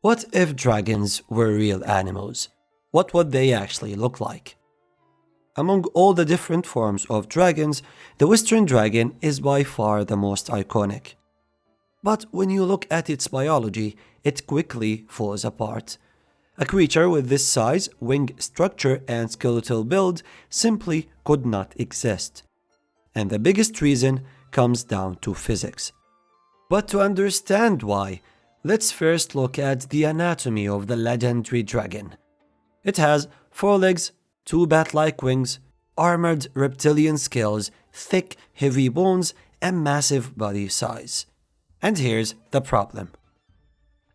What if dragons were real animals? What would they actually look like? Among all the different forms of dragons, the Western dragon is by far the most iconic. But when you look at its biology, it quickly falls apart. A creature with this size, wing structure, and skeletal build simply could not exist. And the biggest reason comes down to physics. But to understand why, let's first look at the anatomy of the legendary dragon. It has 4 legs, 2 bat-like wings, armored reptilian scales, thick, heavy bones, and massive body size. And here's the problem.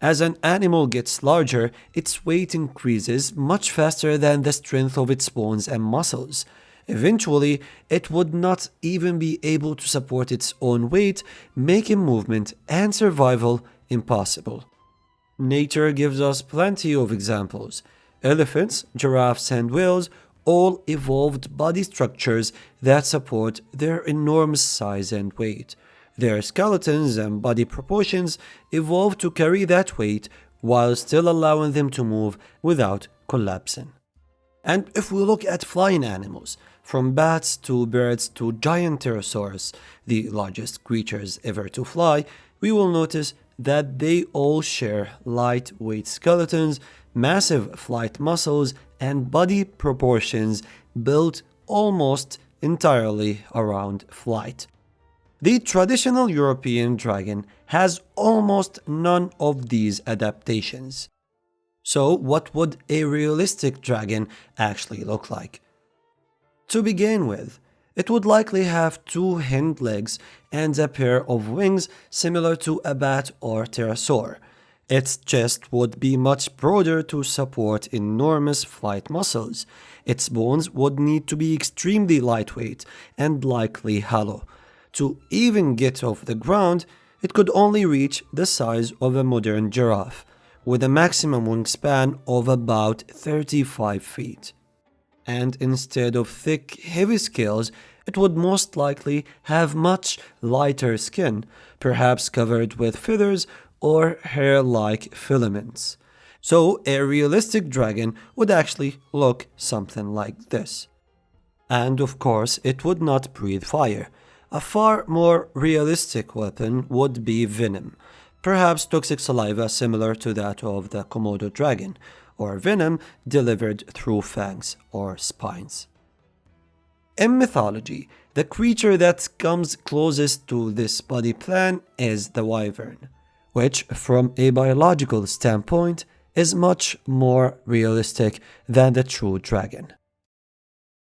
As an animal gets larger, its weight increases much faster than the strength of its bones and muscles. Eventually, it would not even be able to support its own weight, making movement and survival impossible. Nature gives us plenty of examples. Elephants, giraffes, and whales all evolved body structures that support their enormous size and weight. Their skeletons and body proportions evolved to carry that weight while still allowing them to move without collapsing. And if we look at flying animals, from bats to birds to giant pterosaurs, the largest creatures ever to fly, we will notice that they all share lightweight skeletons, massive flight muscles, and body proportions built almost entirely around flight. The traditional European dragon has almost none of these adaptations. So, what would a realistic dragon actually look like? To begin with, it would likely have 2 hind legs and a pair of wings similar to a bat or pterosaur. Its chest would be much broader to support enormous flight muscles. Its bones would need to be extremely lightweight and likely hollow. To even get off the ground, it could only reach the size of a modern giraffe, with a maximum wingspan of about 35 feet. And instead of thick, heavy scales, it would most likely have much lighter skin, perhaps covered with feathers or hair-like filaments. So a realistic dragon would actually look something like this. And of course, it would not breathe fire. A far more realistic weapon would be venom, perhaps toxic saliva similar to that of the Komodo dragon, or venom delivered through fangs or spines. In mythology, the creature that comes closest to this body plan is the wyvern, which, from a biological standpoint, is much more realistic than the true dragon.